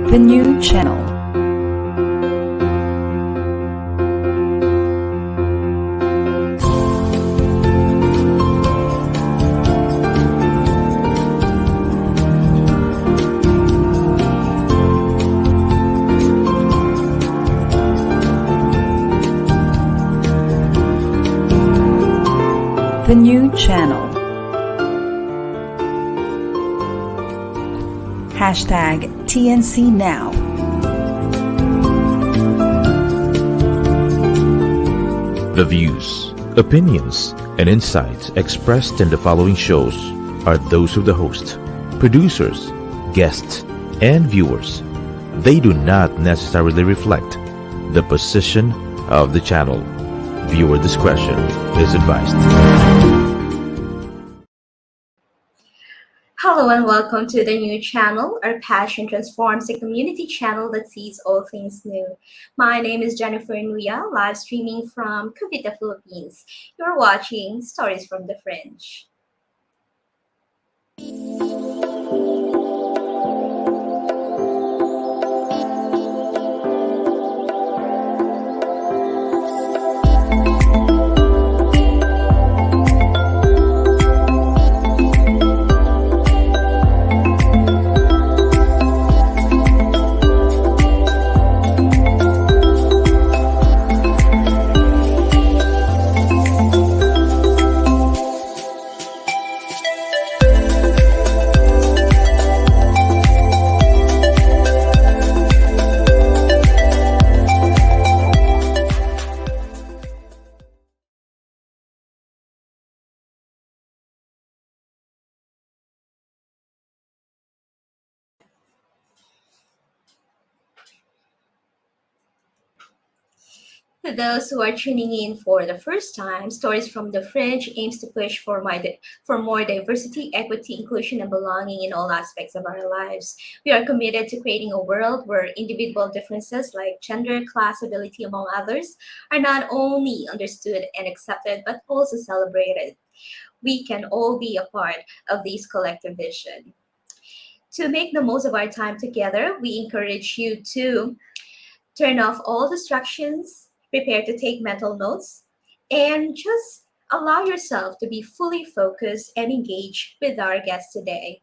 The new channel. The new channel. Hashtag TNC Now. The views, opinions, and insights expressed in the following shows are those of the host, producers, guests, and viewers. They do not necessarily reflect the position of the channel. Viewer discretion is advised. Hello and welcome to the new channel. Our passion transforms a community channel that sees all things new. My name is Jennifer Nuya, live streaming from Cavite, Philippines. You're watching Stories from the Fringe. To those who are tuning in for the first time, Stories from the Fringe aims to push for more diversity, equity, inclusion, and belonging in all aspects of our lives. We are committed to creating a world where individual differences like gender, class, ability, among others, are not only understood and accepted, but also celebrated. We can all be a part of this collective vision. To make the most of our time together, we encourage you to turn off all distractions, prepare to take mental notes, and just allow yourself to be fully focused and engaged with our guest today.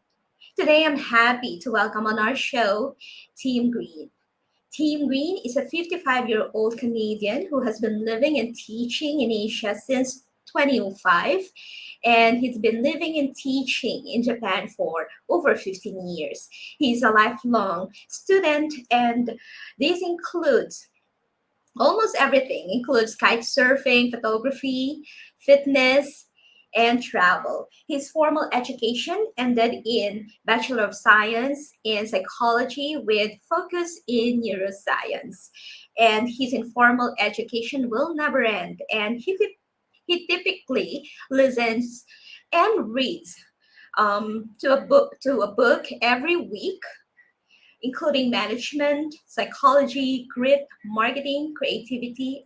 Today, I'm happy to welcome on our show Tim Green. Tim Green is a 55-year-old Canadian who has been living and teaching in Asia since 2005, and he's been living and teaching in Japan for over 15 years. He's a lifelong student, and this includes almost everything, includes kite surfing, photography, fitness, and travel. His formal education ended in Bachelor of Science in Psychology with focus in Neuroscience. And his informal education will never end. And he typically listens and reads to a book every week, including management, psychology, grit, marketing, creativity,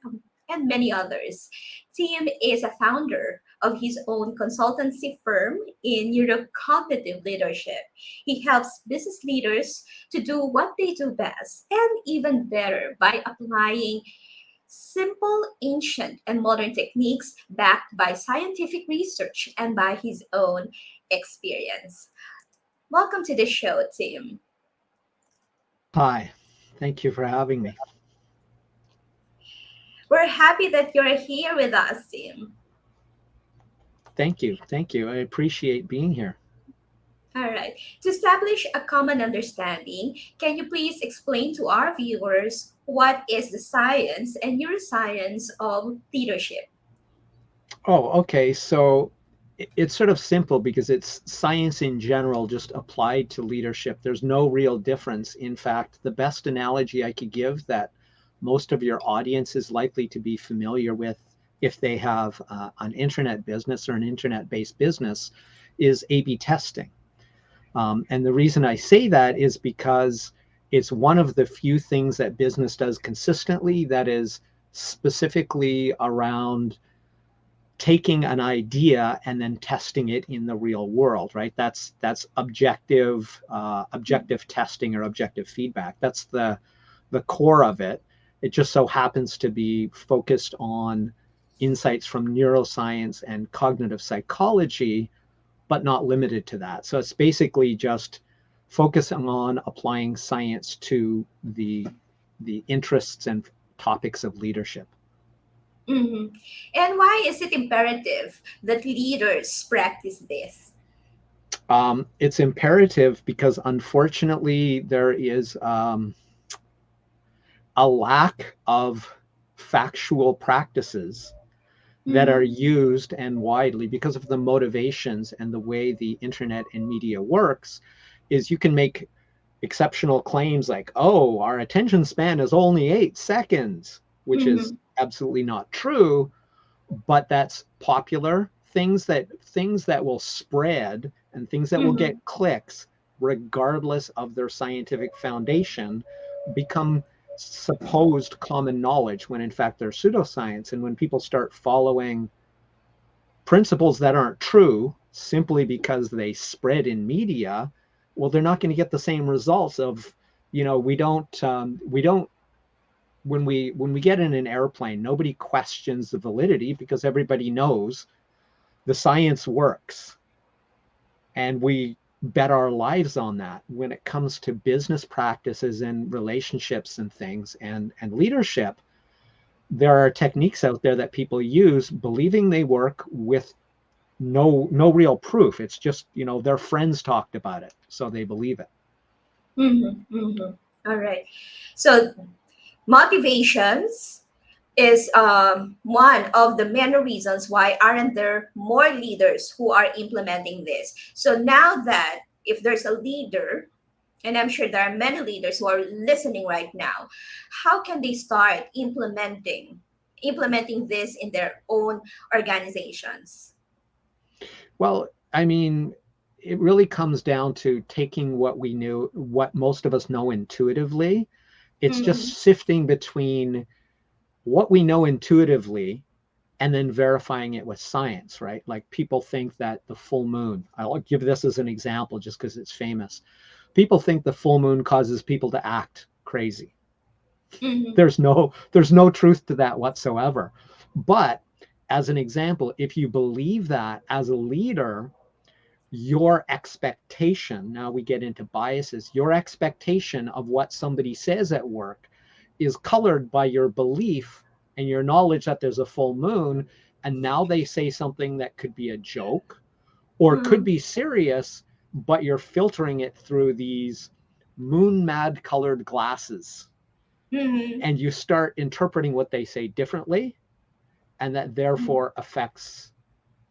and many others. Tim is a founder of his own consultancy firm in Neuro-Cognitive Leadership. He helps business leaders to do what they do best and even better by applying simple, ancient, and modern techniques backed by scientific research and by his own experience. Welcome to the show, Tim. Hi, thank you for having me. We're happy that you're here with us, Tim. Thank you. I appreciate being here. All right. To establish a common understanding, can you please explain to our viewers what is the science and neuroscience of leadership? Oh, okay. So it's sort of simple because it's science in general, just applied to leadership. There's no real difference. In fact, the best analogy I could give that most of your audience is likely to be familiar with if they have an internet business or an internet-based business is A/B testing. And the reason I say that is because it's one of the few things that business does consistently that is specifically around taking an idea and then testing it in the real world, right? That's objective testing or objective feedback. That's the core of it. It just so happens to be focused on insights from neuroscience and cognitive psychology, but not limited to that. So it's basically just focusing on applying science to the interests and topics of leadership. Mm-hmm. And why is it imperative that leaders practice this? It's imperative because unfortunately there is a lack of factual practices that are used and widely because of the motivations and the way the internet and media works. Is you can make exceptional claims like, oh, our attention span is only 8 seconds, which is absolutely not true, but that's popular. Things that will spread and things that will get clicks, regardless of their scientific foundation, become supposed common knowledge when in fact they're pseudoscience. And when people start following principles that aren't true simply because they spread in media, well, they're not going to get the same results of, we don't when we get in an airplane, nobody questions the validity because everybody knows the science works, and we bet our lives on that. When it comes to business practices and relationships and things and leadership, there are techniques out there that people use believing they work with no real proof. It's just, their friends talked about it, so they believe it. All right. So motivations is one of the many reasons why aren't there more leaders who are implementing this. So now that if there's a leader, and I'm sure there are many leaders who are listening right now, how can they start implementing this in their own organizations? Well, I mean, it really comes down to taking what most of us know intuitively. It's just sifting between what we know intuitively and then verifying it with science, right? Like people think that the full moon, I'll give this as an example just because it's famous. People think the full moon causes people to act crazy. There's no truth to that whatsoever. But as an example, if you believe that as a leader, your expectation, now we get into biases, your expectation of what somebody says at work is colored by your belief and your knowledge that there's a full moon, and now they say something that could be a joke or could be serious, but you're filtering it through these moon mad colored glasses. And you start interpreting what they say differently, and that therefore affects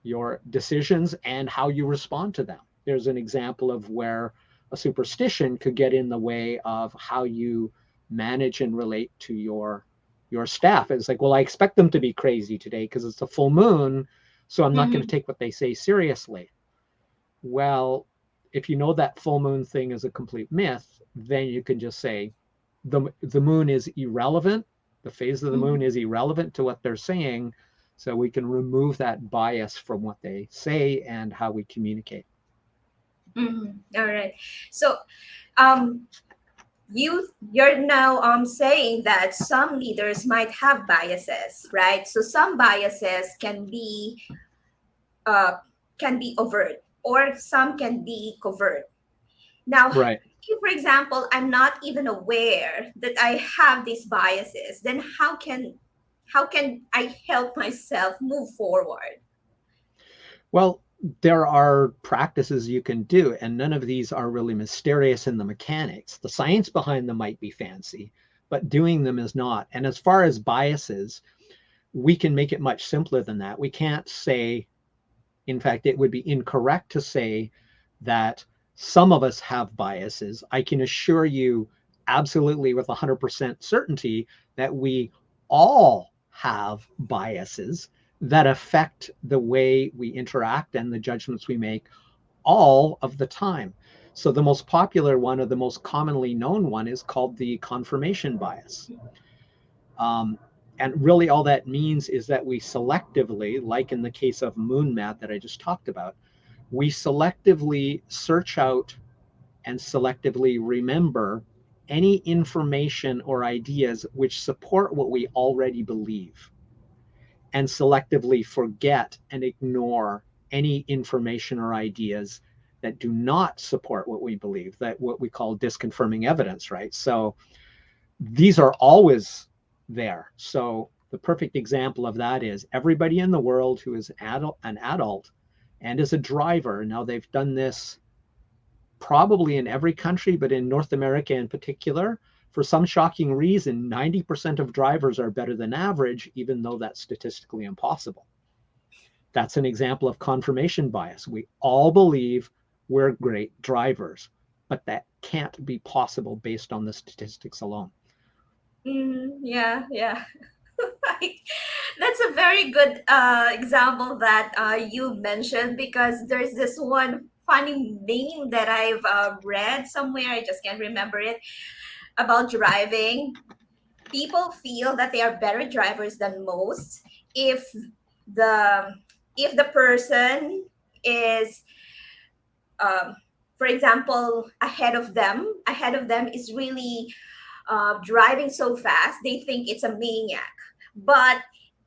your decisions and how you respond to them. There's an example of where a superstition could get in the way of how you manage and relate to your staff. It's like, well, I expect them to be crazy today because it's a full moon, so I'm not going to take what they say seriously. Well, if you know that full moon thing is a complete myth, then you can just say the moon is irrelevant. The phase of the moon is irrelevant to what they're saying, so we can remove that bias from what they say and how we communicate. All right. So you're now saying that some leaders might have biases, right? So some biases can be overt, or some can be covert. Now, right. If, for example, I'm not even aware that I have these biases, then how can I help myself move forward? Well, there are practices you can do, and none of these are really mysterious in the mechanics. The science behind them might be fancy, but doing them is not. And as far as biases, we can make it much simpler than that. We can't say, in fact, it would be incorrect to say that some of us have biases. I can assure you absolutely with 100% certainty that we all have biases that affect the way we interact and the judgments we make all of the time. So the most popular one, or the most commonly known one, is called the confirmation bias. And really all that means is that we selectively, like in the case of moon mat that I just talked about, we selectively search out and selectively remember any information or ideas which support what we already believe, and selectively forget and ignore any information or ideas that do not support what we believe, that what we call disconfirming evidence, right? So these are always there. So the perfect example of that is everybody in the world who is an adult and is a driver. Now they've done this probably in every country, but in North America in particular, for some shocking reason, 90% of drivers are better than average, even though that's statistically impossible. That's an example of confirmation bias. We all believe we're great drivers, but that can't be possible based on the statistics alone. Yeah, yeah. That's a very good example that you mentioned, because there's this one funny meme that I've read somewhere. I just can't remember it, about driving. People feel that they are better drivers than most if the if the person is, um, for example, ahead of them is really driving so fast, they think it's a maniac. But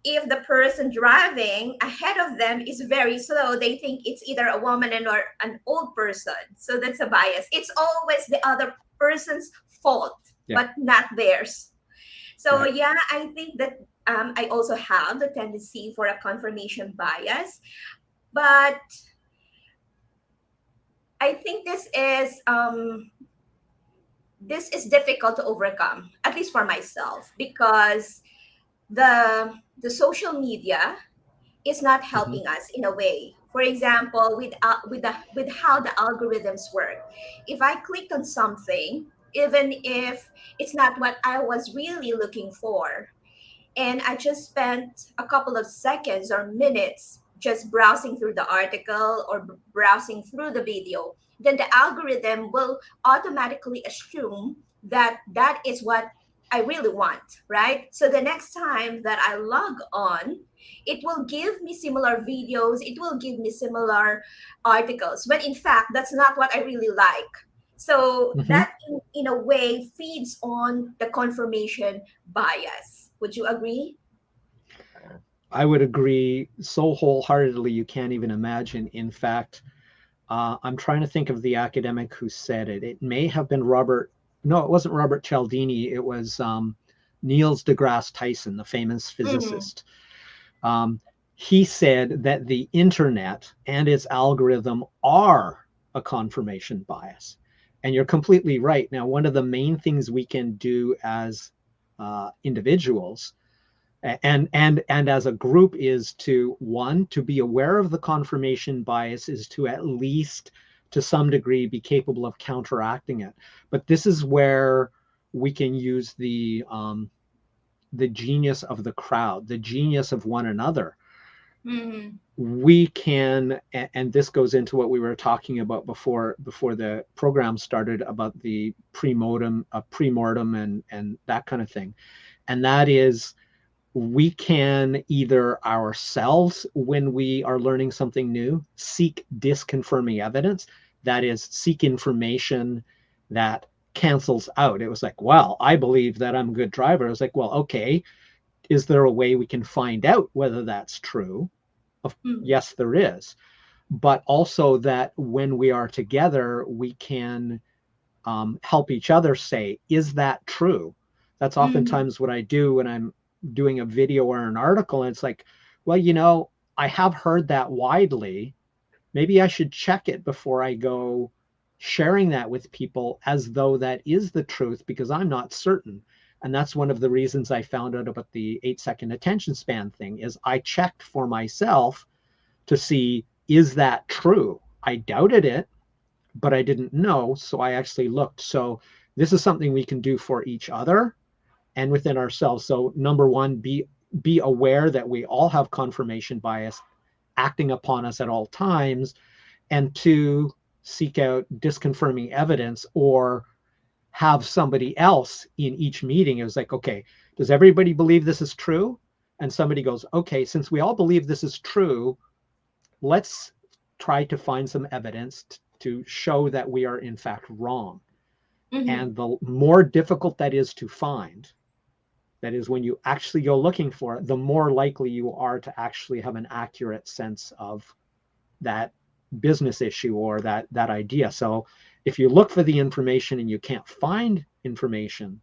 if the person driving ahead of them is very slow, they think it's either a woman or an old person. So that's a bias. It's always the other person's fault, Yeah. but not theirs. So Right. yeah, I think that I also have the tendency for a confirmation bias, but I think this is difficult to overcome, at least for myself, because the social media is not Mhm. helping us in a way. For example, with how the algorithms work, if I click on something, even if it's not what I was really looking for, and I just spent a couple of seconds or minutes just browsing through the article or browsing through the video, then the algorithm will automatically assume that that is what I really want, right? So the next time that I log on, it will give me similar videos, it will give me similar articles, but in fact, that's not what I really like. So Mhm. that in a way feeds on the confirmation bias. Would you agree? I would agree so wholeheartedly, you can't even imagine. In fact, I'm trying to think of the academic who said it. It may have been Robert. No, it wasn't Robert Cialdini. It was Niels deGrasse Tyson, the famous Mm-hmm. physicist. Um, he said that the internet and its algorithm are a confirmation bias. And you're completely right. Now, one of the main things we can do as individuals and as a group is to, one, to be aware of the confirmation bias, is to at least to some degree be capable of counteracting it. But this is where we can use the genius of the crowd, the genius of one another. Mm-hmm. We can, and this goes into what we were talking about before the program started, about the premortem and that kind of thing. And that is, we can either ourselves, when we are learning something new, seek disconfirming evidence. That is, seek information that cancels out. It was like, well, I believe that I'm a good driver. I was like, well, okay, is there a way we can find out whether that's true? Mm-hmm. Yes, there is. But also that when we are together, we can help each other say, is that true? That's Mm-hmm. oftentimes what I do when I'm doing a video or an article. And it's like, well, I have heard that widely. Maybe I should check it before I go sharing that with people as though that is the truth, because I'm not certain. And that's one of the reasons I found out about the 8-second attention span thing, is I checked for myself to see, is that true? I doubted it, but I didn't know. So I actually looked. So this is something we can do for each other and within ourselves. So number one, be aware that we all have confirmation bias acting upon us at all times. And two, seek out disconfirming evidence, or have somebody else in each meeting. It was like, okay, Does everybody believe this is true? And somebody goes, okay, since we all believe this is true, let's try to find some evidence to show that we are in fact wrong. And the more difficult that is to find, that is when you actually go looking for it, the more likely you are to actually have an accurate sense of that business issue or that idea. So if you look for the information and you can't find information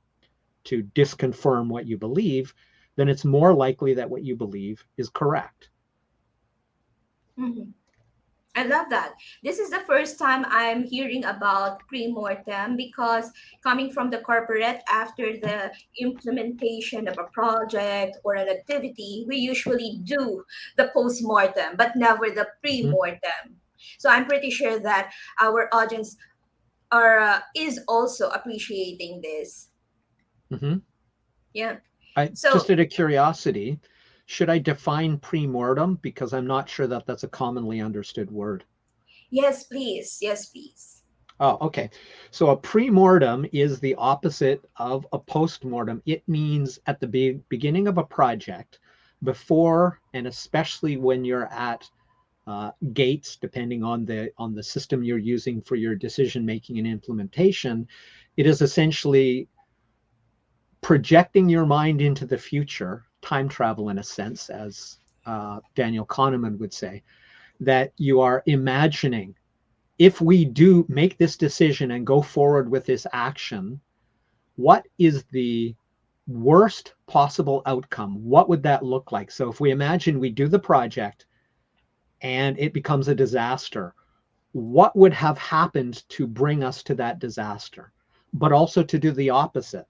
to disconfirm what you believe, then it's more likely that what you believe is correct. I love that. This is the first time I'm hearing about pre-mortem, because coming from the corporate, after the implementation of a project or an activity, we usually do the post-mortem, but never the pre-mortem. So I'm pretty sure that our audience is also appreciating this. Yeah. So Just out of curiosity, should I define pre-mortem? Because I'm not sure that that's a commonly understood word. yes, please. Yes, please. Oh, okay. So a pre-mortem is the opposite of a post-mortem. It means at the beginning of a project, before, and especially when you're at gates, depending on the system you're using for your decision making and implementation, it is essentially projecting your mind into the future, time travel in a sense, as Daniel Kahneman would say, that you are imagining, if we do make this decision and go forward with this action, what is the worst possible outcome? What would that look like? So if we imagine we do the project and it becomes a disaster, what would have happened to bring us to that disaster? But also to do the opposite.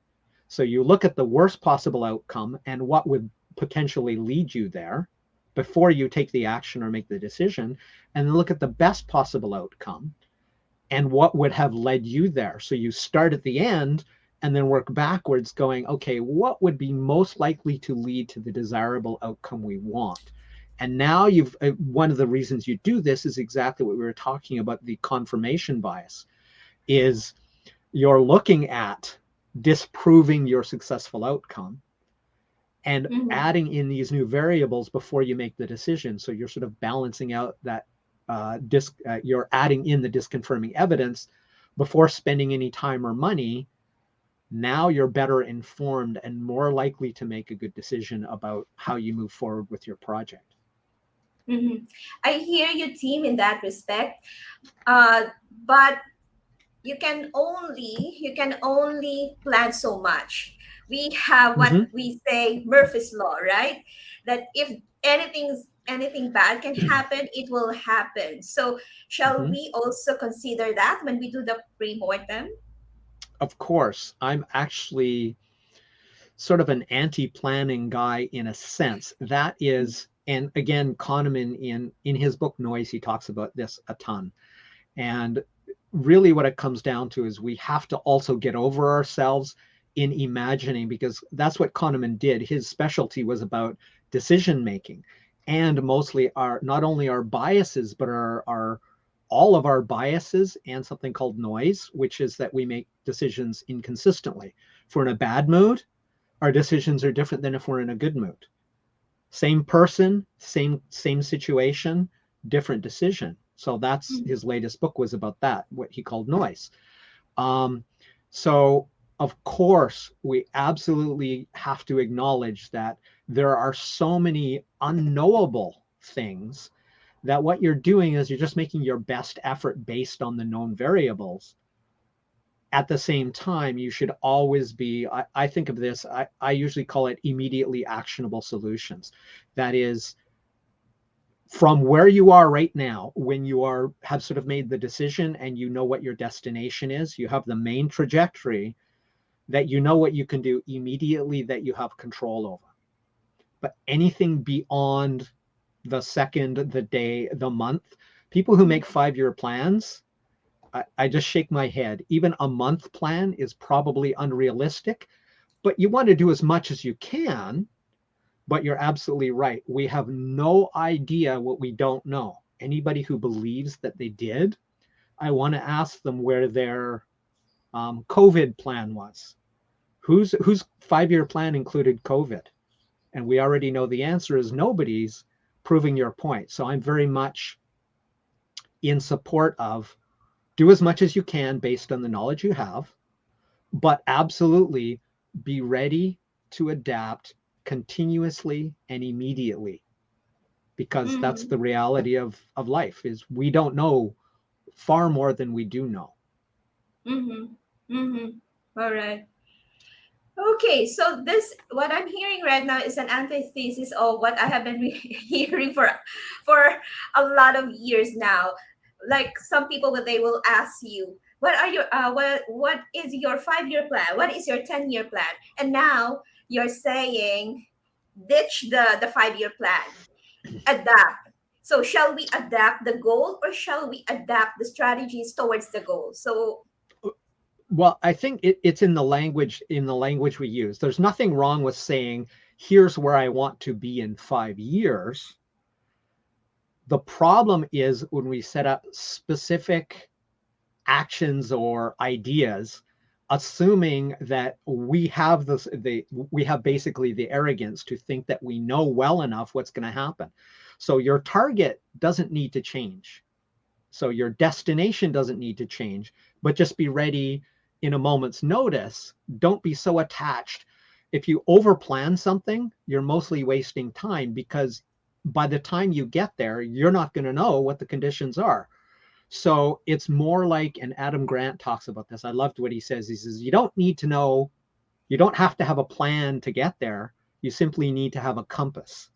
So you look at the worst possible outcome and what would potentially lead you there before you take the action or make the decision, and then look at the best possible outcome and what would have led you there. So you start at the end and then work backwards going, okay, what would be most likely to lead to the desirable outcome we want? And now you've, one of the reasons you do this is exactly what we were talking about, the confirmation bias, is you're looking at disproving your successful outcome and adding in these new variables before you make the decision. So you're sort of balancing out that you're adding in the disconfirming evidence before spending any time or money. Now you're better informed and more likely to make a good decision about how you move forward with your project. I hear you, team, in that respect, but you can only plan so much. We have what we say Murphy's law, right? That if anything bad can happen, it will happen. So shall we also consider that when we do the pre-mortem? Of course. I'm actually sort of an anti-planning guy in a sense. That is, and again, Kahneman in his book Noise, he talks about this a ton. And really what it comes down to is we have to also get over ourselves in imagining, because that's what Kahneman did. His specialty was about decision making, and mostly not only our biases, but all of our biases and something called noise, which is that we make decisions inconsistently. If we're in a bad mood, our decisions are different than if we're in a good mood. Same person, same situation, different decision. So that's his latest book was about that, what he called noise. So of course, we absolutely have to acknowledge that there are so many unknowable things that what you're doing is you're just making your best effort based on the known variables. At the same time, you should always be, I think of this, I usually call it immediately actionable solutions. That is, from where you are right now, when you have sort of made the decision and you know what your destination is, you have the main trajectory, that you know what you can do immediately, that you have control over. But anything beyond the second, the day, the month, people who make 5-year plans, I just shake my head. Even a month plan is probably unrealistic, but you want to do as much as you can. But you're absolutely right. We have no idea what we don't know. Anybody who believes that they did, I want to ask them where their COVID plan was. Whose 5-year plan included COVID? And we already know the answer is nobody's, proving your point. So I'm very much in support of do as much as you can based on the knowledge you have, but absolutely be ready to adapt continuously and immediately, because that's the reality of life, is we don't know far more than we do know. All right. Okay, so this what I'm hearing right now is an antithesis of what I have been hearing for a lot of years now. Like some people, they will ask you, "What are your what is your 5-year plan? What is your 10-year plan?" And now you're saying, ditch the 5-year plan, adapt. So shall we adapt the goal or shall we adapt the strategies towards the goal? So Well, I think it's in the language we use. There's nothing wrong with saying, here's where I want to be in 5 years. The problem is when we set up specific actions or ideas, assuming that we have we have basically the arrogance to think that we know well enough what's going to happen. So your target doesn't need to change. So your destination doesn't need to change, but just be ready in a moment's notice. Don't be so attached. If you overplan something, you're mostly wasting time, because by the time you get there, you're not going to know what the conditions are. So it's more like, and Adam Grant talks about this. I loved what he says. He says, you don't need to know, you don't have to have a plan to get there. You simply need to have a compass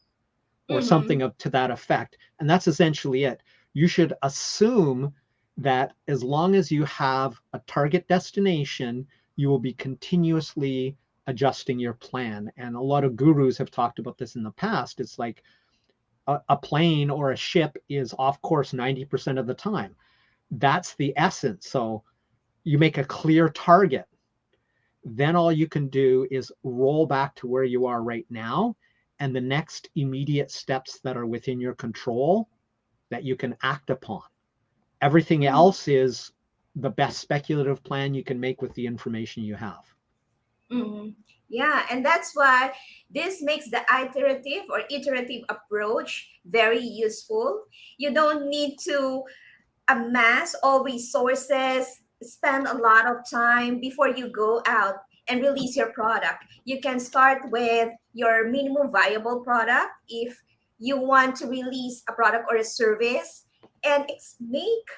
or something to that effect. And that's essentially it. You should assume that as long as you have a target destination, you will be continuously adjusting your plan. And a lot of gurus have talked about this in the past. It's like a plane or a ship is off course 90% of the time. That's the essence. So you make a clear target. Then all you can do is roll back to where you are right now, and the next immediate steps that are within your control that you can act upon. Everything else is the best speculative plan you can make with the information you have. Yeah, and that's why this makes the iterative approach very useful. You don't need to amass all resources, spend a lot of time before you go out and release your product. You can start with your minimum viable product if you want to release a product or a service, and make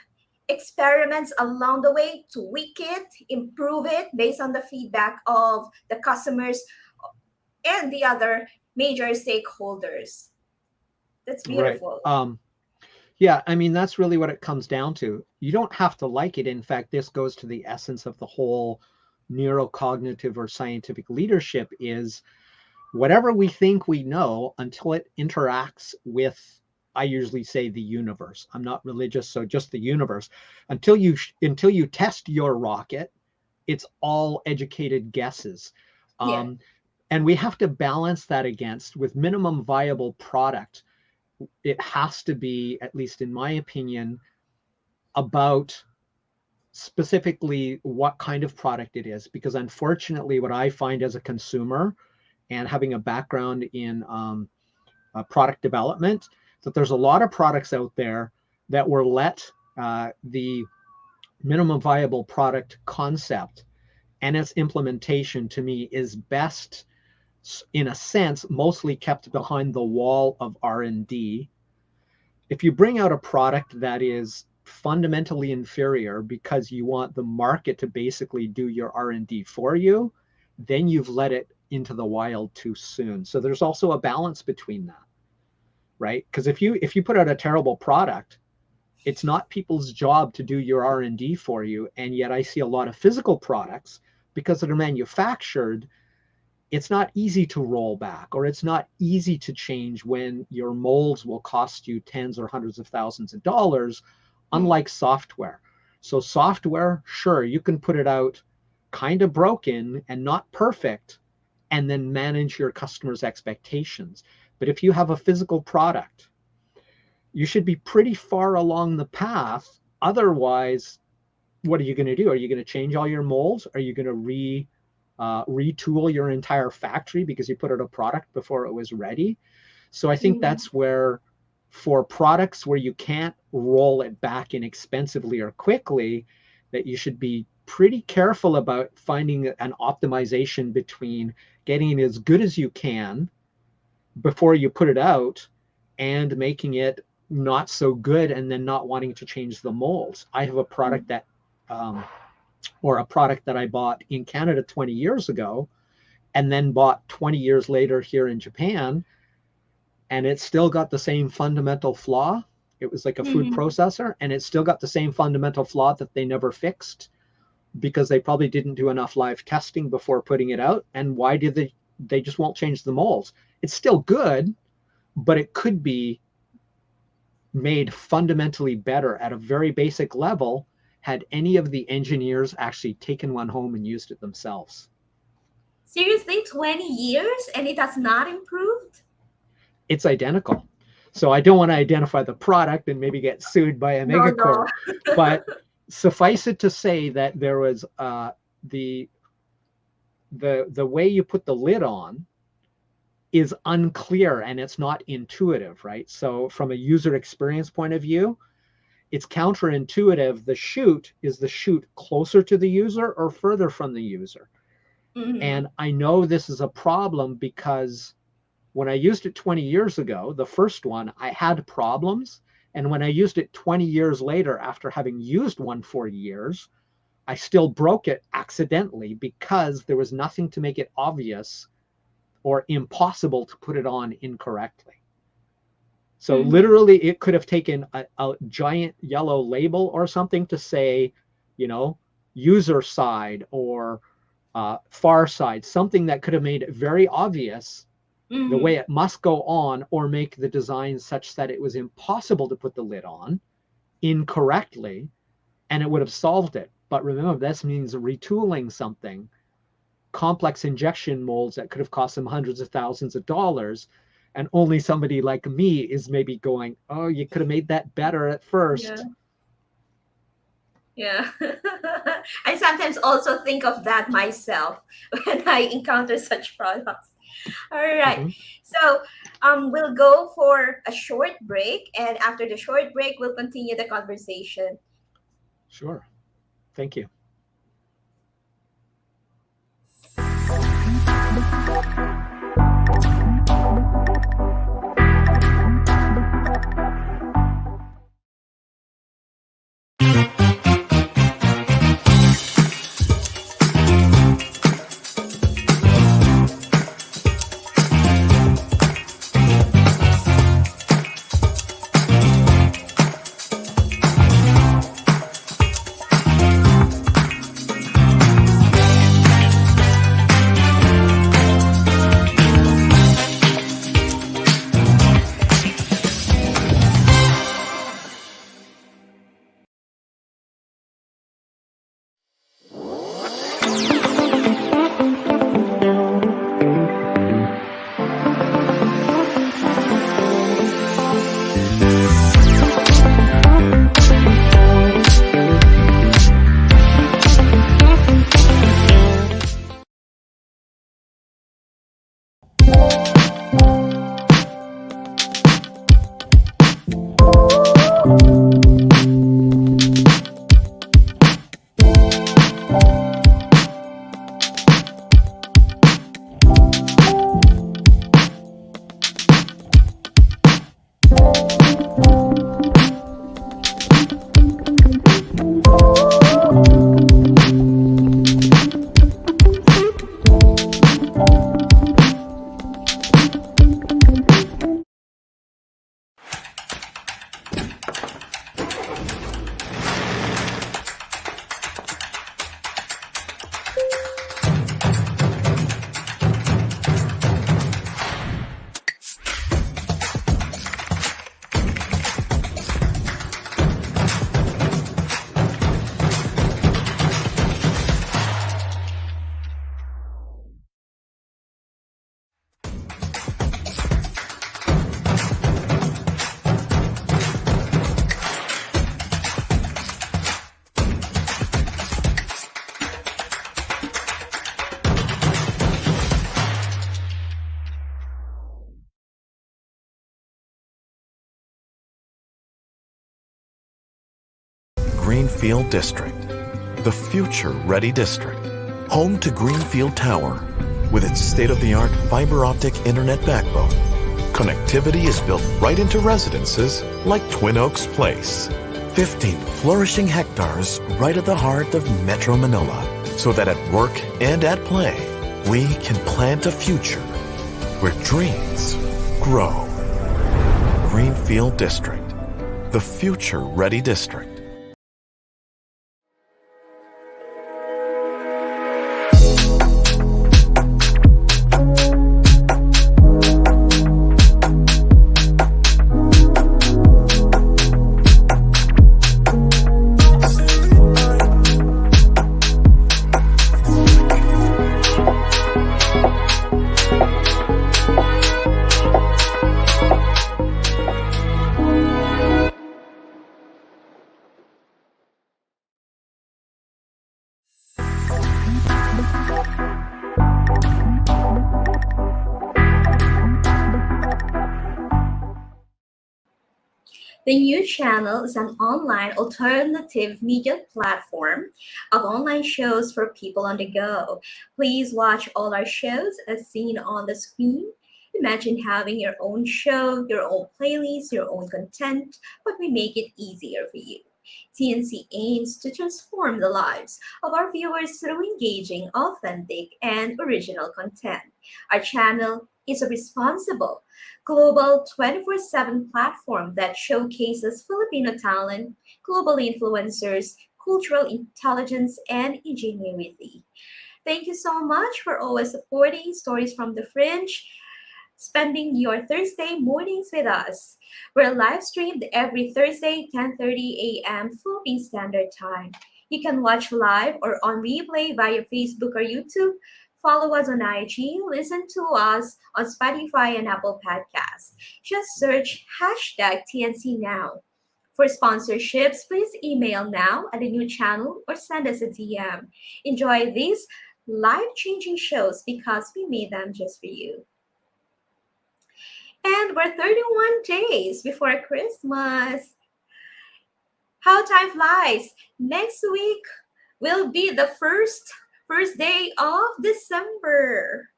experiments along the way, tweak it, improve it based on the feedback of the customers and the other major stakeholders. That's beautiful. Right. Yeah, I mean, that's really what it comes down to. You don't have to like it. In fact, this goes to the essence of the whole neurocognitive or scientific leadership, is whatever we think we know, until it interacts with, I usually say, the universe. I'm not religious, so just the universe. Until you test your rocket, it's all educated guesses. Yeah. And we have to balance that against, with minimum viable product, it has to be, at least in my opinion, about specifically what kind of product it is. Because unfortunately, what I find as a consumer and having a background in product development, that there's a lot of products out there that were let the minimum viable product concept and its implementation, to me, is best, in a sense, mostly kept behind the wall of R&D. If you bring out a product that is fundamentally inferior because you want the market to basically do your R&D for you, then you've let it into the wild too soon. So there's also a balance between that, right? Because if you put out a terrible product, it's not people's job to do your R&D for you. And yet I see a lot of physical products, because they're manufactured, it's not easy to roll back, or it's not easy to change when your molds will cost you tens or hundreds of thousands of dollars, unlike software. So software, sure, you can put it out kind of broken and not perfect, and then manage your customers' expectations. But if you have a physical product, you should be pretty far along the path. Otherwise, what are you going to do? Are you going to change all your molds? Are you going to retool your entire factory because you put out a product before it was ready. So I think that's where, for products where you can't roll it back inexpensively or quickly, that you should be pretty careful about finding an optimization between getting it as good as you can before you put it out and making it not so good and then not wanting to change the molds. I have a product that or a product that I bought in Canada 20 years ago and then bought 20 years later here in Japan, and it's still got the same fundamental flaw. It was like a food processor, and it's still got the same fundamental flaw that they never fixed because they probably didn't do enough live testing before putting it out. And why did they just won't change the molds? It's still good, but it could be made fundamentally better at a very basic level had any of the engineers actually taken one home and used it themselves. Seriously, 20 years and it has not improved? It's identical. So I don't want to identify the product and maybe get sued by a megacorp, but suffice it to say that there was the way you put the lid on is unclear and it's not intuitive, right? So from a user experience point of view, it's counterintuitive. The chute, is the chute closer to the user or further from the user? And I know this is a problem because when I used it 20 years ago, the first one, I had problems. And when I used it 20 years later, after having used one for years, I still broke it accidentally because there was nothing to make it obvious or impossible to put it on incorrectly. So literally, it could have taken a giant yellow label or something to say, you know, user side or far side, something that could have made it very obvious the way it must go on, or make the design such that it was impossible to put the lid on incorrectly, and it would have solved it. But remember, this means retooling something, complex injection molds that could have cost them hundreds of thousands of dollars. And only somebody like me is maybe going, oh, you could have made that better at first. Yeah. I sometimes also think of that myself when I encounter such products. All right. So we'll go for a short break. And after the short break, we'll continue the conversation. Sure. Thank you. Greenfield District, the future-ready district, home to Greenfield Tower. With its state-of-the-art fiber optic internet backbone, connectivity is built right into residences like Twin Oaks Place. 15 flourishing hectares right at the heart of Metro Manila, so that at work and at play, we can plant a future where dreams grow. Greenfield District, the future-ready district. The new channel is an online alternative media platform of online shows for people on the go. Please watch all our shows as seen on the screen. Imagine having your own show, your own playlist, your own content, but we make it easier for you. TNC aims to transform the lives of our viewers through engaging, authentic, and original content. Our channel is a responsible, global 24/7 platform that showcases Filipino talent, global influencers, cultural intelligence, and ingenuity. Thank you so much for always supporting Stories from the Fringe, spending your Thursday mornings with us. We're live streamed every Thursday, 10:30 a.m. Philippine Standard Time. You can watch live or on replay via Facebook or YouTube. Follow us on IG, listen to us on Spotify and Apple Podcasts. Just search hashtag TNC Now. For sponsorships, please email now at the new channel or send us a DM. Enjoy these life-changing shows because we made them just for you. And we're 31 days before Christmas. How time flies. Next week will be the first day of December.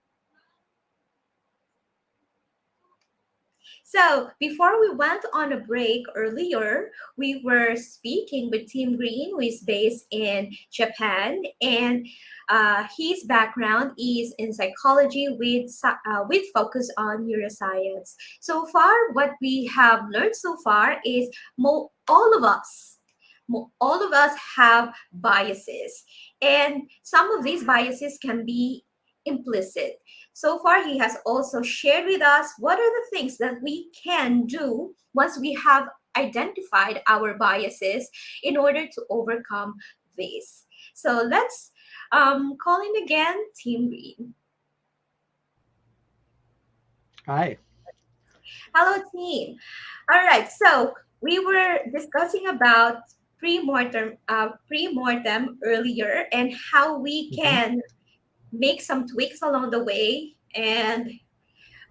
So before we went on a break earlier, we were speaking with Tim Green, who is based in Japan, and his background is in psychology with focus on neuroscience. So far, what we have learned so far is all of us have biases, and some of these biases can be implicit. So far, he has also shared with us what are the things that we can do once we have identified our biases in order to overcome this. So let's call in again Tim Green. Hi. Hello, team. All right, so we were discussing about pre-mortem earlier and how we can make some tweaks along the way. And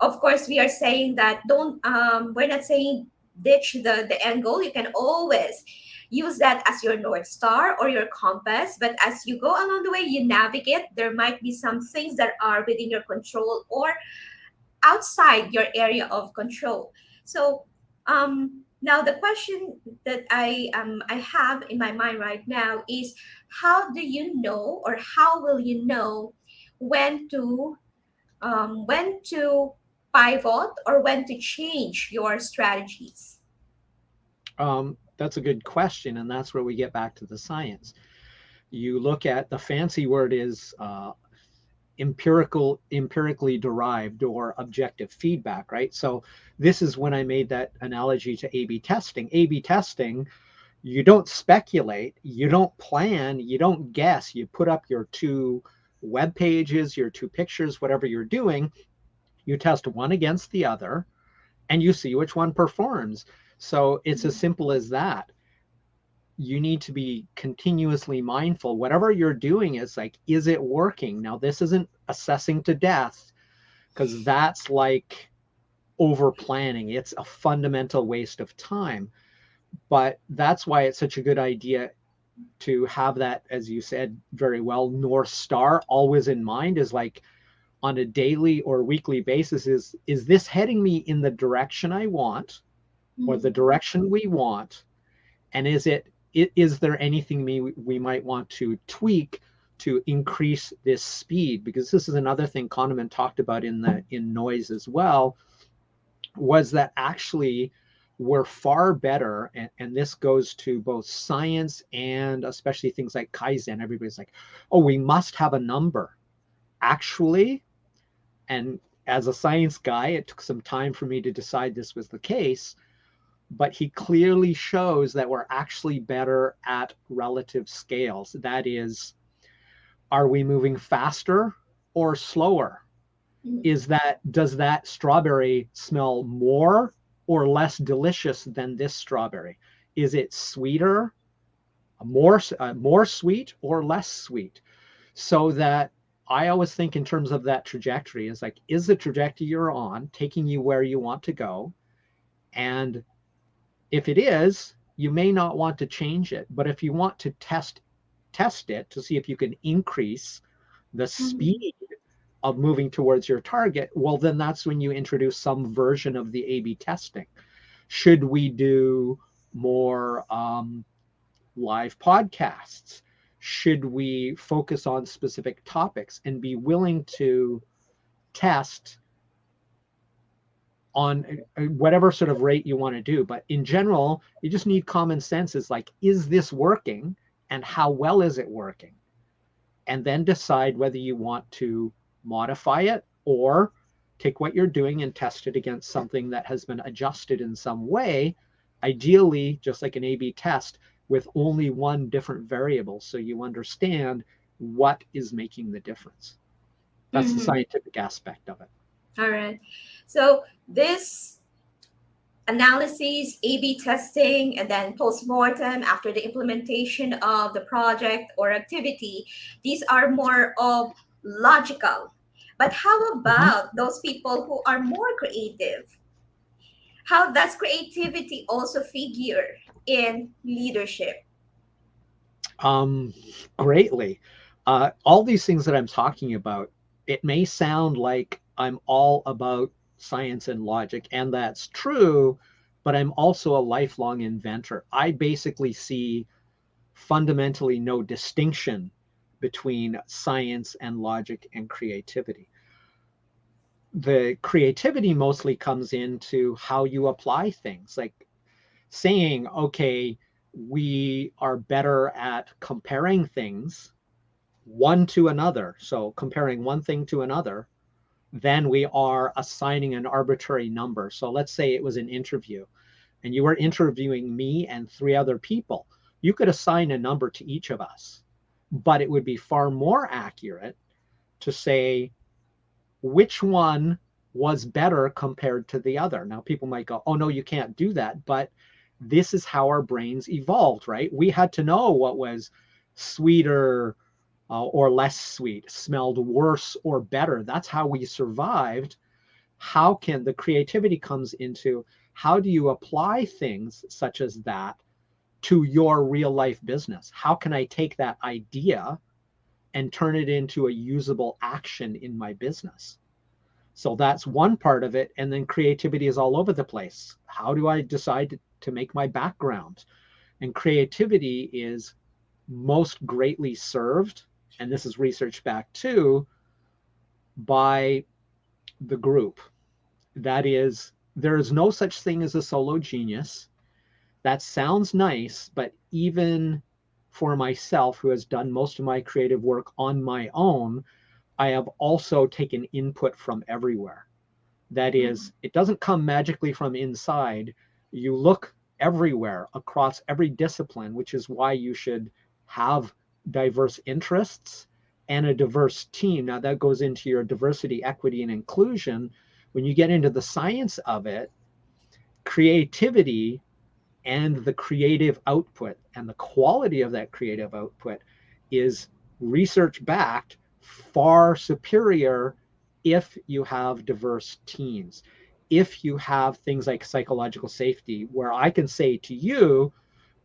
of course, we are saying that we're not saying ditch the end goal. You can always use that as your North Star or your compass. But as you go along the way, you navigate, there might be some things that are within your control or outside your area of control. So now the question that I have in my mind right now is, how do you know, or how will you know when to pivot or when to change your strategies? That's a good question, and that's where we get back to the science. You look at the fancy word is empirically derived or objective feedback, right? So this is when I made that analogy to A/B testing. A/B testing, you don't speculate, you don't plan, you don't guess. You put up your two web pages, your two pictures, whatever you're doing, you test one against the other, and you see which one performs. So it's as simple as that. You need to be continuously mindful. Whatever you're doing is like, is it working? Now, this isn't assessing to death, because that's like over planning. It's a fundamental waste of time. But that's why it's such a good idea to have that, as you said very well, North Star always in mind, is like on a daily or weekly basis, is this heading me in the direction I want or the direction we want? And is there anything we might want to tweak to increase this speed? Because this is another thing Kahneman talked about in Noise as well, was that actually we're far better, and this goes to both science and especially things like Kaizen. Everybody's like, oh, we must have a number. Actually, and as a science guy, it took some time for me to decide this was the case, but he clearly shows that we're actually better at relative scales. That is, are we moving faster or slower? Does that strawberry smell more or less delicious than this strawberry? Is it sweeter, more sweet, or less sweet? So that I always think in terms of that trajectory, is like, is the trajectory you're on taking you where you want to go? And if it is, you may not want to change it. But if you want to test it to see if you can increase the speed of moving towards your target, well, then that's when you introduce some version of the A/B testing. Should we do more live podcasts? Should we focus on specific topics and be willing to test on whatever sort of rate you want to do? But in general, you just need common sense. Is like, is this working and how well is it working? And then decide whether you want to modify it or take what you're doing and test it against something that has been adjusted in some way, ideally just like an A/B test with only one different variable, so you understand what is making the difference. That's the scientific aspect of it. All right. So this analysis, A/B testing, and then post-mortem after the implementation of the project or activity, these are more of logical. But how about those people who are more creative? How does creativity also figure in leadership? Greatly. All these things that I'm talking about, it may sound like I'm all about science and logic, and that's true, but I'm also a lifelong inventor. I basically see fundamentally no distinction between science and logic and creativity. The creativity mostly comes into how you apply things, like saying, okay, we are better at comparing things one to another, so comparing one thing to another, than we are assigning an arbitrary number. So let's say it was an interview and you were interviewing me and 3 other people. You could assign a number to each of us, but it would be far more accurate to say which one was better compared to the other. Now people might go, oh no, you can't do that, but this is how our brains evolved, right? We had to know what was sweeter or less sweet, smelled worse or better. That's how we survived. How can the creativity comes into, how do you apply things such as that to your real life business? How can I take that idea and turn it into a usable action in my business? So that's one part of it. And then creativity is all over the place. How do I decide to make my background? And creativity is most greatly served, and this is research back too, by the group. That is, there is no such thing as a solo genius. That sounds nice, but even for myself, who has done most of my creative work on my own, I have also taken input from everywhere. That is, it doesn't come magically from inside. You look everywhere across every discipline, which is why you should have diverse interests and a diverse team. Now that goes into your diversity, equity, and inclusion. When you get into the science of it, creativity and the creative output and the quality of that creative output is research backed, far superior if you have diverse teams. If you have things like psychological safety, where I can say to you,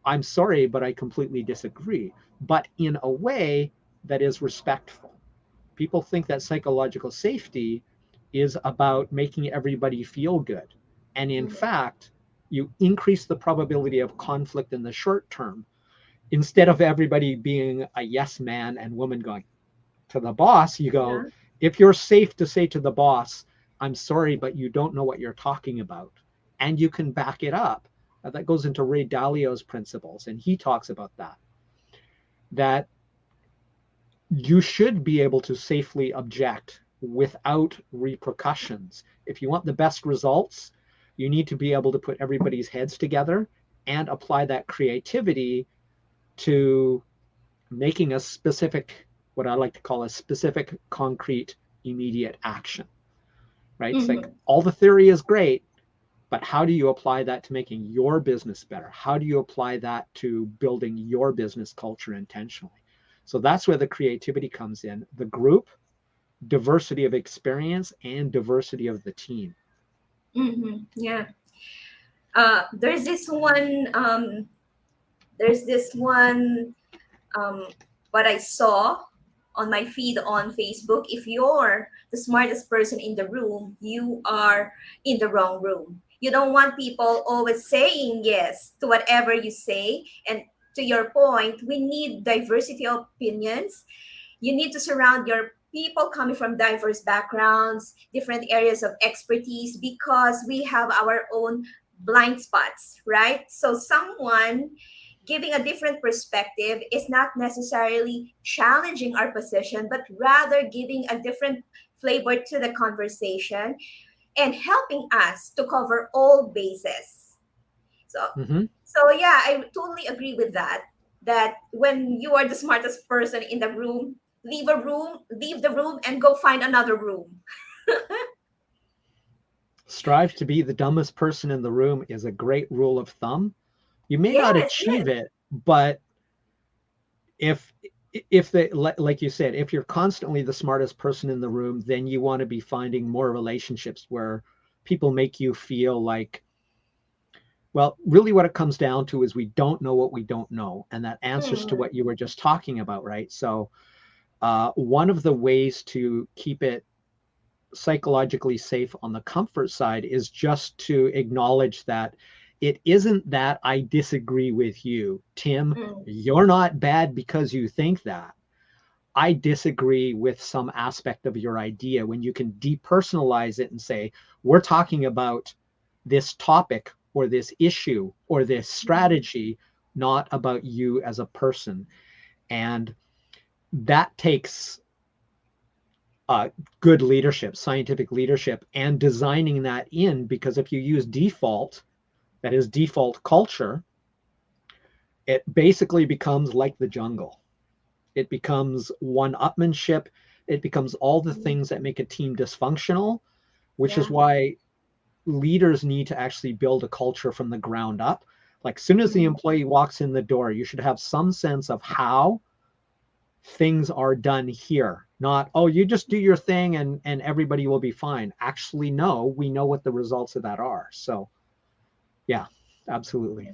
I'm sorry, but I completely disagree, but in a way that is respectful. People think that psychological safety is about making everybody feel good. And in Mhm. fact, you increase the probability of conflict in the short term. Instead of everybody being a yes man and woman going to the boss, you go, Yeah. if you're safe to say to the boss, I'm sorry, but you don't know what you're talking about, and you can back it up. That goes into Ray Dalio's principles, and he talks about that you should be able to safely object without repercussions. If you want the best results, you need to be able to put everybody's heads together and apply that creativity to making a specific, what I like to call a specific, concrete, immediate action, right? It's like Mhm. all the theory is great, but how do you apply that to making your business better? How do you apply that to building your business culture intentionally? So that's where the creativity comes in. The group, diversity of experience, and diversity of the team. Yeah. There's this one. There's this one. What I saw on my feed on Facebook. If you're the smartest person in the room, you are in the wrong room. You don't want people always saying yes to whatever you say. And to your point, we need diversity of opinions. You need to surround your people coming from diverse backgrounds, different areas of expertise, because we have our own blind spots, right? So someone giving a different perspective is not necessarily challenging our position, but rather giving a different flavor to the conversation and helping us to cover all bases. So, Mm-hmm. so yeah, I totally agree with that. That when you are the smartest person in the room, leave the room, and go find another room. Strive to be the dumbest person in the room is a great rule of thumb. You may not Yes, achieve yes. it, but if like you said, if you're constantly the smartest person in the room, then you want to be finding more relationships where people make you feel like, well, really what it comes down to is we don't know what we don't know, and that answers to Mm, what you were just talking about, right? So one of the ways to keep it psychologically safe on the comfort side is just to acknowledge that it isn't that I disagree with you, Tim. mm, You're not bad because you think that. I disagree with some aspect of your idea. When you can depersonalize it and say, we're talking about this topic or this issue or this mm, strategy, not about you as a person. And that takes good leadership, scientific leadership, and designing that in, because if you use default, that is default culture, it basically becomes like the jungle. It becomes one-upmanship. It becomes all the mm. things that make a team dysfunctional, which is Yeah. why leaders need to actually build a culture from the ground up. Like, as soon as the Mm, employee walks in the door, you should have some sense of how things are done here. Not, oh, you just do your thing and everybody will be fine. Actually, no, we know what the results of that are. So yeah, absolutely.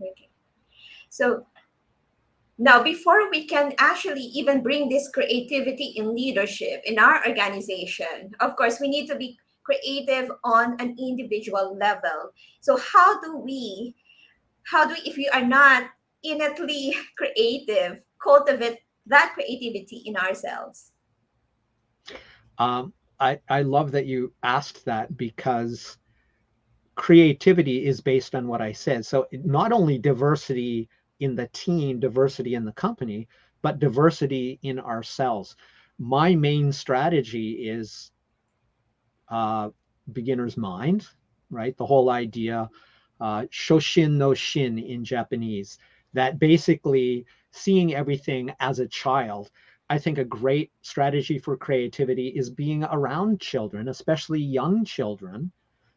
okay. So now, before we can actually even bring this creativity in leadership in our organization, of course, we need to be creative on an individual level. So how do we, if we are not innately creative, cultivate that creativity in ourselves? I love that you asked that, because creativity is based on what I said. So not only diversity in the team, diversity in the company, but diversity in ourselves. My main strategy is beginner's mind, right? The whole idea, shoshin no shin in Japanese, that basically seeing everything as a child. I think a great strategy for creativity is being around children, especially young children.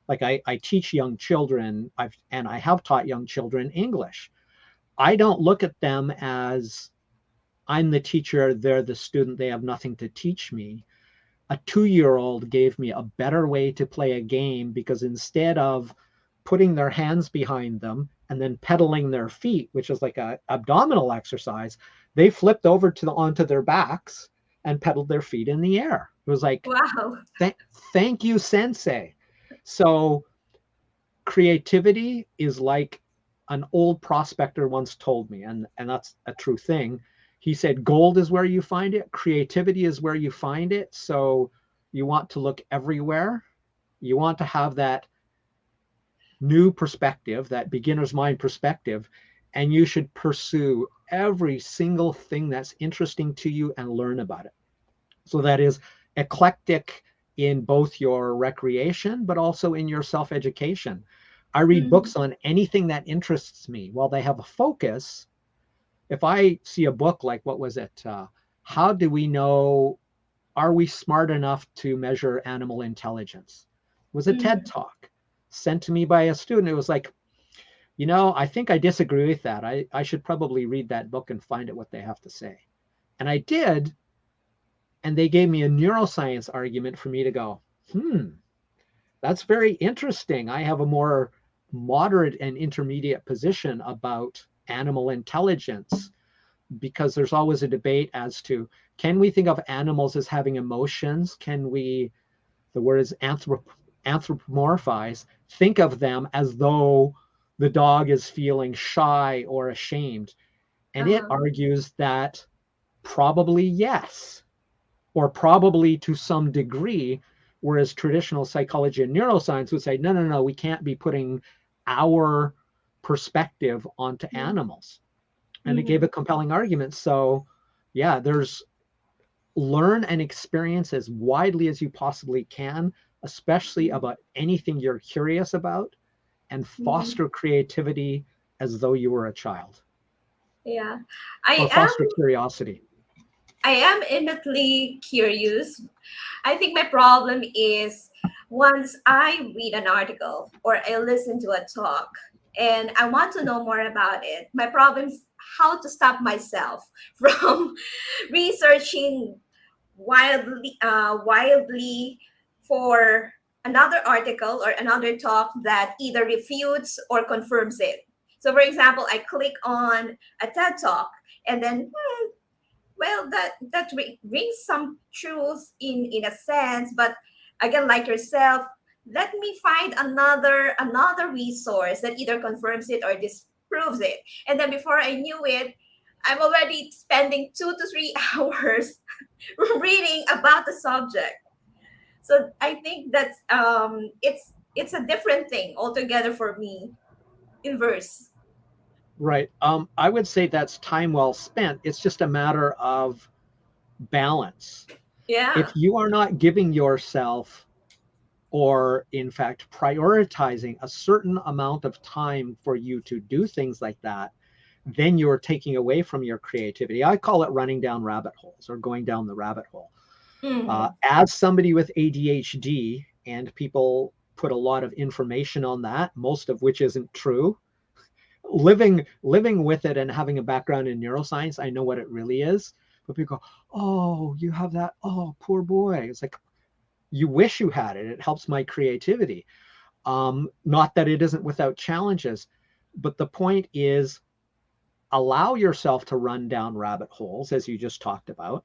Like I teach young children, and I have taught young children English. I don't look at them as I'm the teacher, they're the student, they have nothing to teach me. A 2-year-old gave me a better way to play a game, because instead of putting their hands behind them and then pedaling their feet, which is like a abdominal exercise, they flipped over onto their backs and pedaled their feet in the air. It was like, Wow. thank you, sensei. So creativity is like an old prospector once told me, and that's a true thing. He said, gold is where you find it. Creativity is where you find it. So you want to look everywhere. You want to have that new perspective, that beginner's mind perspective, and you should pursue every single thing that's interesting to you and learn about it. So that is eclectic in both your recreation, but also in your self-education. I read books on anything that interests me. While they have a focus, if I see a book like, what was it? How do we know, are we smart enough to measure animal intelligence? It was a TED Talk sent to me by a student. It was like, I think I disagree with that. I should probably read that book and find out what they have to say. And I did. And they gave me a neuroscience argument for me to go, that's very interesting. I have a more moderate and intermediate position about animal intelligence, because there's always a debate as to, can we think of animals as having emotions? Can we, the word is anthropomorphize, think of them as though the dog is feeling shy or ashamed? And it argues that probably yes, or probably to some degree, whereas traditional psychology and neuroscience would say, no, we can't be putting our perspective onto animals. And it gave a compelling argument. So yeah, there's learn and experience as widely as you possibly can, especially about anything you're curious about, and foster creativity as though you were a child. Yeah, or foster curiosity. I am innately curious. I think my problem is, once I read an article or I listen to a talk and I want to know more about it, my problem is how to stop myself from researching wildly for another article or another talk that either refutes or confirms it. So, for example, I click on a TED talk and then, well, that brings some truth in a sense, but again, like yourself, let me find another resource that either confirms it or disproves it. And then before I knew it, I'm already spending 2 to 3 hours reading about the subject. So I think that's it's a different thing altogether for me. Inverse. Right. I would say that's time well spent. It's just a matter of balance. Yeah. If you are not giving yourself, or in fact prioritizing a certain amount of time for you to do things like that, then you're taking away from your creativity. I call it running down rabbit holes or going down the rabbit hole. As somebody with ADHD, and people put a lot of information on that, most of which isn't true. Living with it and having a background in neuroscience, I know what it really is. But people go, oh, you have that, oh, poor boy. It's like, you wish you had it. It helps my creativity. Not that it isn't without challenges, but the point is, allow yourself to run down rabbit holes, as you just talked about,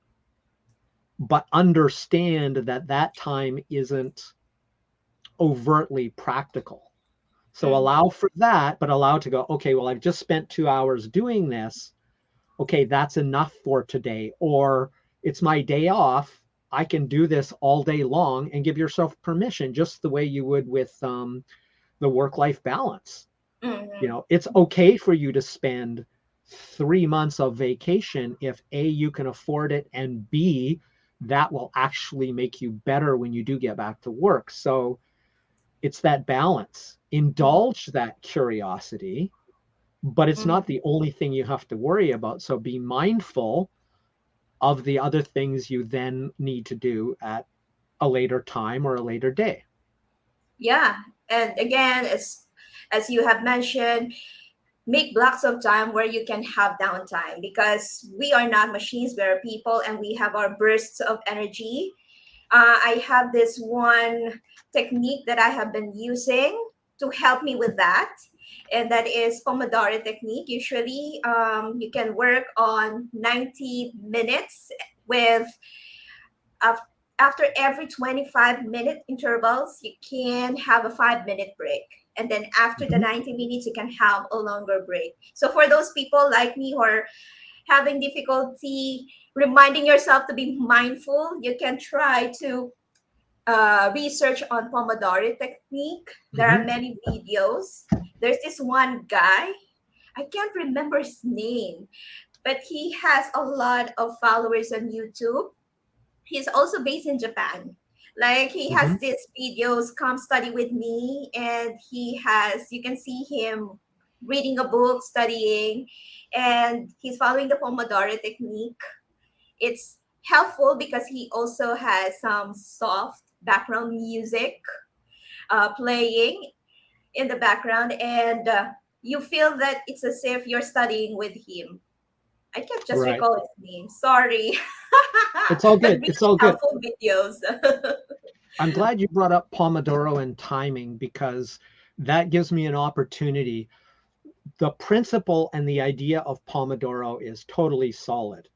but understand that that time isn't overtly practical. So allow for that, but allow to go, okay, well, I've just spent 2 hours doing this. Okay, that's enough for today. Or it's my day off. I can do this all day long, and give yourself permission, just the way you would with the work-life balance. It's okay for you to spend 3 months of vacation if A, you can afford it, and B, that will actually make you better when you do get back to work. So it's that balance. Indulge that curiosity, but it's not the only thing you have to worry about. So be mindful of the other things you then need to do at a later time or a later day. Yeah. And again, as you have mentioned, make blocks of time where you can have downtime, because we are not machines, we are people, and we have our bursts of energy. I have this one technique that I have been using to help me with that. and that is Pomodoro technique. Usually, you can work on 90 minutes with af- after every 25-minute intervals, you can have a 5-minute break. And then after the Mhm. 90 minutes, you can have a longer break. So for those people like me who are having difficulty reminding yourself to be mindful, you can try to research on Pomodoro technique. There are Mhm. many videos. There's this one guy, I can't remember his name, but he has a lot of followers on YouTube. He's also based in Japan. Like he has Mhm. these videos, come study with me, and he has, you can see him reading a book, studying, and he's following the Pomodoro technique. It's helpful because he also has some soft background music playing in the background, and you feel that it's as if you're studying with him. I can't just Right. recall his name. Sorry. It's all But good. really It's all good. helpful videos. I'm glad you brought up Pomodoro and timing because that gives me an opportunity. The principle and the idea of Pomodoro is totally solid.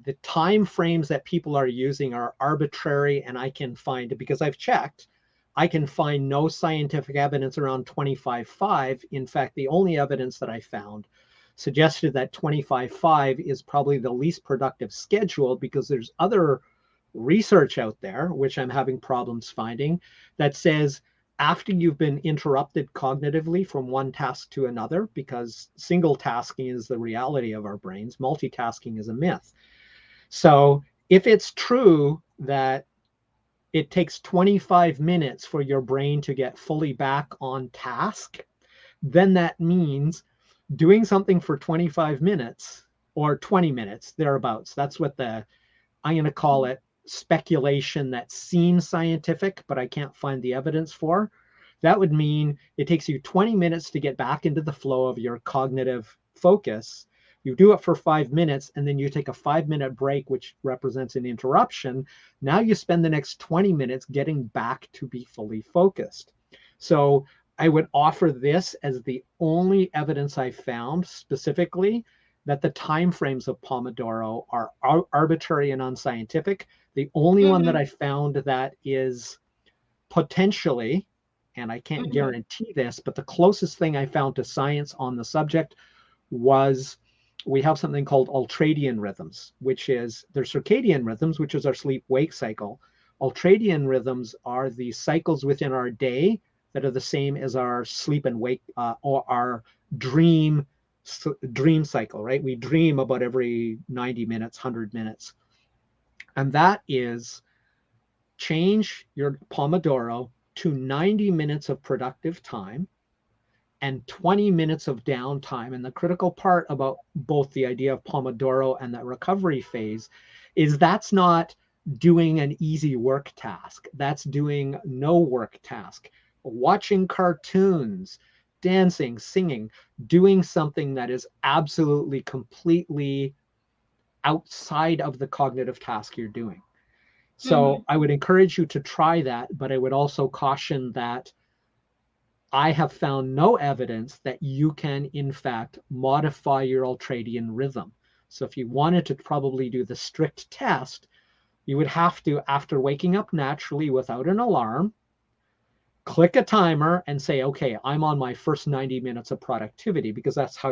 The time frames that people are using are arbitrary, and I can find, because I've checked, I can find no scientific evidence around 25.5. In fact, the only evidence that I found suggested that 25.5 is probably the least productive schedule because there's other research out there, which I'm having problems finding, that says after you've been interrupted cognitively from one task to another, because single tasking is the reality of our brains, multitasking is a myth. So if it's true that it takes 25 minutes for your brain to get fully back on task, then that means doing something for 25 minutes or 20 minutes, thereabouts. That's what I'm going to call it speculation that seems scientific, but I can't find the evidence for. That would mean it takes you 20 minutes to get back into the flow of your cognitive focus. You do it for 5 minutes, and then you take a 5-minute break, which represents an interruption. Now you spend the next 20 minutes getting back to be fully focused. So I would offer this as the only evidence I found specifically that the timeframes of Pomodoro are arbitrary and unscientific. The only one that Mhm, I found that is potentially, and I can't mhm, guarantee this, but the closest thing I found to science on the subject was we have something called ultradian rhythms, which is their circadian rhythms, which is our sleep wake cycle. Ultradian rhythms are the cycles within our day that are the same as our sleep and wake or our dream dream cycle, right? We dream about every 90 minutes, 100 minutes. And that is change your Pomodoro to 90 minutes of productive time and 20 minutes of downtime. And the critical part about both the idea of Pomodoro and that recovery phase is that's not doing an easy work task. That's doing no work task. Watching cartoons, dancing, singing, doing something that is absolutely, completely outside of the cognitive task you're doing. So mhm, I would encourage you to try that, but I would also caution that I have found no evidence that you can, in fact, modify your ultradian rhythm. So if you wanted to probably do the strict test, you would have to, after waking up naturally without an alarm, click a timer and say, okay, I'm on my first 90 minutes of productivity, because that's how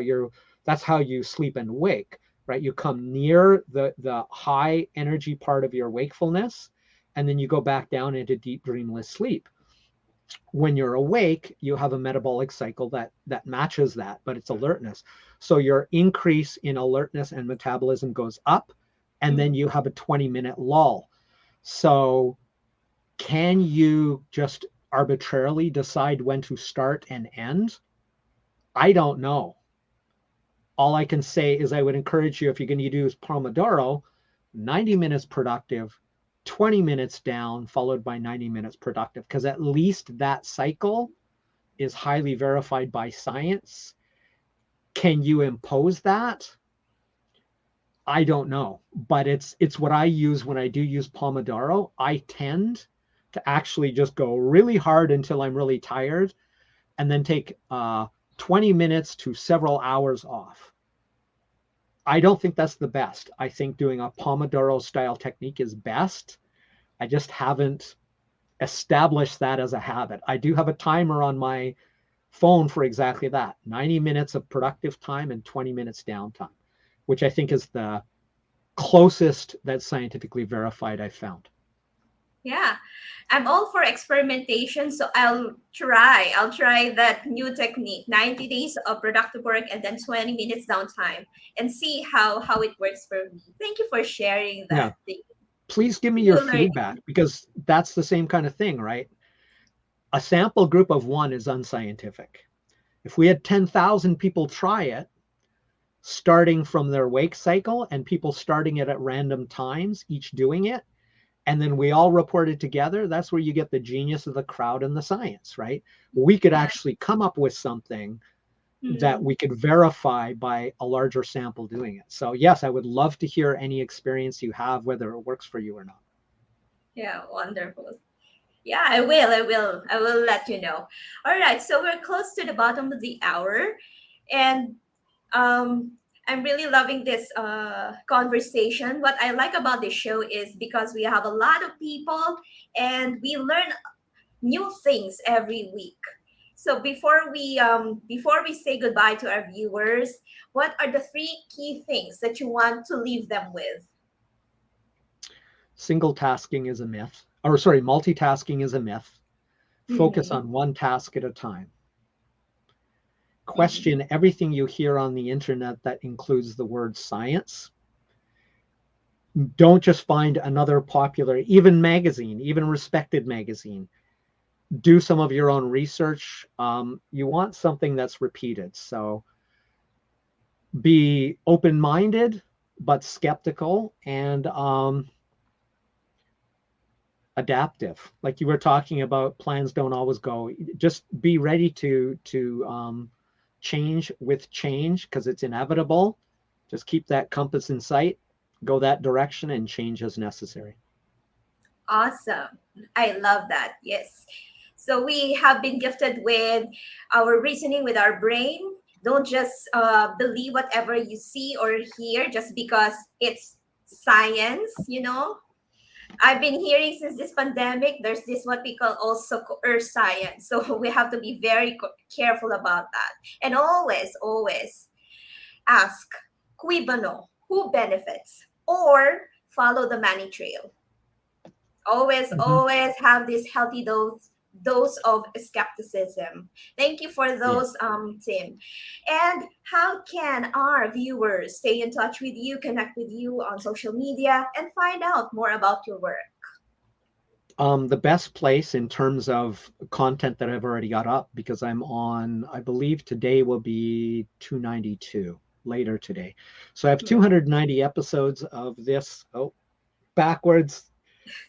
you sleep and wake, right? You come near the high energy part of your wakefulness, and then you go back down into deep dreamless sleep. When you're awake, you have a metabolic cycle that matches that, but it's alertness. So your increase in alertness and metabolism goes up, and then mhm, you have a 20-minute lull. So can you just arbitrarily decide when to start and end? I don't know. All I can say is I would encourage you, if you're going to use Pomodoro, 90 minutes productive, 20 minutes down, followed by 90 minutes productive, because at least that cycle is highly verified by science. Can you impose that? I don't know, but it's what I use when I do use Pomodoro. I tend to actually just go really hard until I'm really tired, and then take 20 minutes to several hours off. I don't think that's the best. I think doing a Pomodoro style technique is best. I just haven't established that as a habit. I do have a timer on my phone for exactly that, 90 minutes of productive time and 20 minutes downtime, which I think is the closest that's scientifically verified I've found. Yeah, I'm all for experimentation, so I'll try that new technique, 90 days of productive work and then 20 minutes downtime, and see how it works for me. Thank you for sharing Yeah. that thing. Please give me New your learning. feedback, because that's the same kind of thing, right? A sample group of one is unscientific. If we had 10,000 people try it, starting from their wake cycle and people starting it at random times, each doing it, and then we all reported together, that's where you get the genius of the crowd and the science, right? We could actually come up with something that we could verify by a larger sample doing it. So yes, I would love to hear any experience you have, whether it works for you or not. Yeah, wonderful. Yeah, I will let you know. All right, so we're close to the bottom of the hour, and um, I'm really loving this conversation. What I like about this show is because we have a lot of people and we learn new things every week. So before we say goodbye to our viewers, what are the three key things that you want to leave them with? Single tasking is a myth, or sorry, multitasking is a myth. Focus on one task at a time. Question everything you hear on the internet that includes the word science. Don't just find another popular, even magazine, even respected magazine. Do some of your own research. You want something that's repeated. So be open-minded, but skeptical, and adaptive. Like you were talking about, plans don't always go. Just be ready to change with change, because it's inevitable. Just keep that compass in sight, go that direction, and change as necessary. Awesome. I love that. Yes. So we have been gifted with our reasoning, with our brain. Don't just believe whatever you see or hear just because it's science. I've been hearing since this pandemic, there's this what we call also earth science. So we have to be very careful about that. And always, always ask, cui bono, who benefits? Or follow the money trail. Always have this healthy dose of skepticism. Thank you for those, Tim. And how can our viewers stay in touch with you, connect with you on social media, and find out more about your work? The best place in terms of content that I've already got up, because I'm on, I believe today will be 292, later today. So I have 290 episodes of this. Oh, backwards.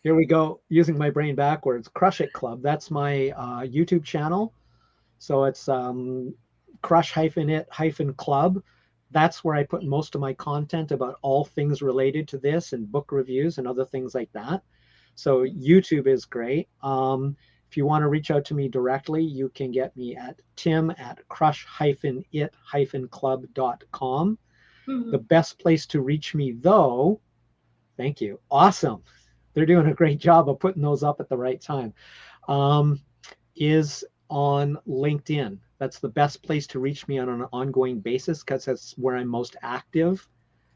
Here we go, using my brain backwards. Crush It Club. That's my YouTube channel. So it's crush-it-club. That's where I put most of my content about all things related to this, and book reviews and other things like that. So YouTube is great. If you want to reach out to me directly, you can get me at tim@crush-it-club.com. The best place to reach me, though, thank you. Awesome. They're doing a great job of putting those up at the right time, is on LinkedIn. That's the best place to reach me on an ongoing basis, because that's where I'm most active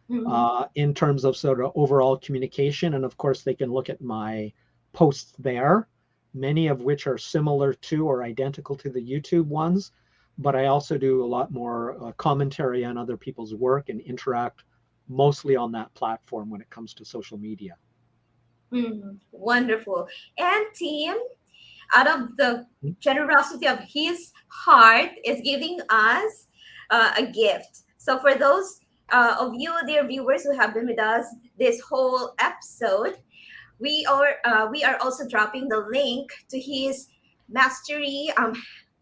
in terms of sort of overall communication. And of course, they can look at my posts there, many of which are similar to or identical to the YouTube ones. But I also do a lot more commentary on other people's work and interact mostly on that platform when it comes to social media. Wonderful. And Tim, out of the generosity of his heart, is giving us a gift. So for those of you, dear viewers, who have been with us this whole episode, we are also dropping the link to his mastery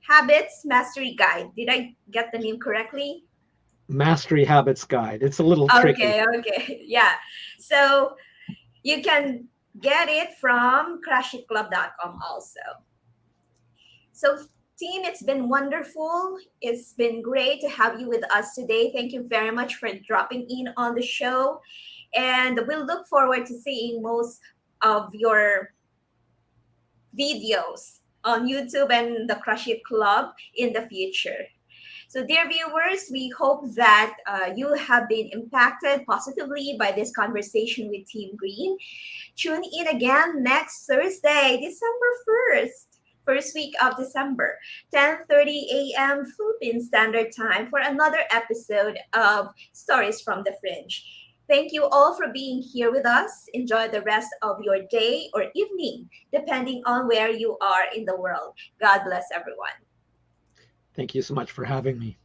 habits mastery guide. Did I get the name correctly? Mastery Habits Guide. It's a little tricky. Okay. Yeah. So you can get it from crushitclub.com also. So Team, it's been wonderful. It's been great to have you with us today. Thank you very much for dropping in on the show. And we'll look forward to seeing most of your videos on YouTube and the Crush It Club in the future. So, dear viewers, we hope that you have been impacted positively by this conversation with Team Green. Tune in again next Thursday, December 1st, first week of December, 10:30 a.m. Philippine Standard Time for another episode of Stories from the Fringe. Thank you all for being here with us. Enjoy the rest of your day or evening, depending on where you are in the world. God bless everyone. Thank you so much for having me.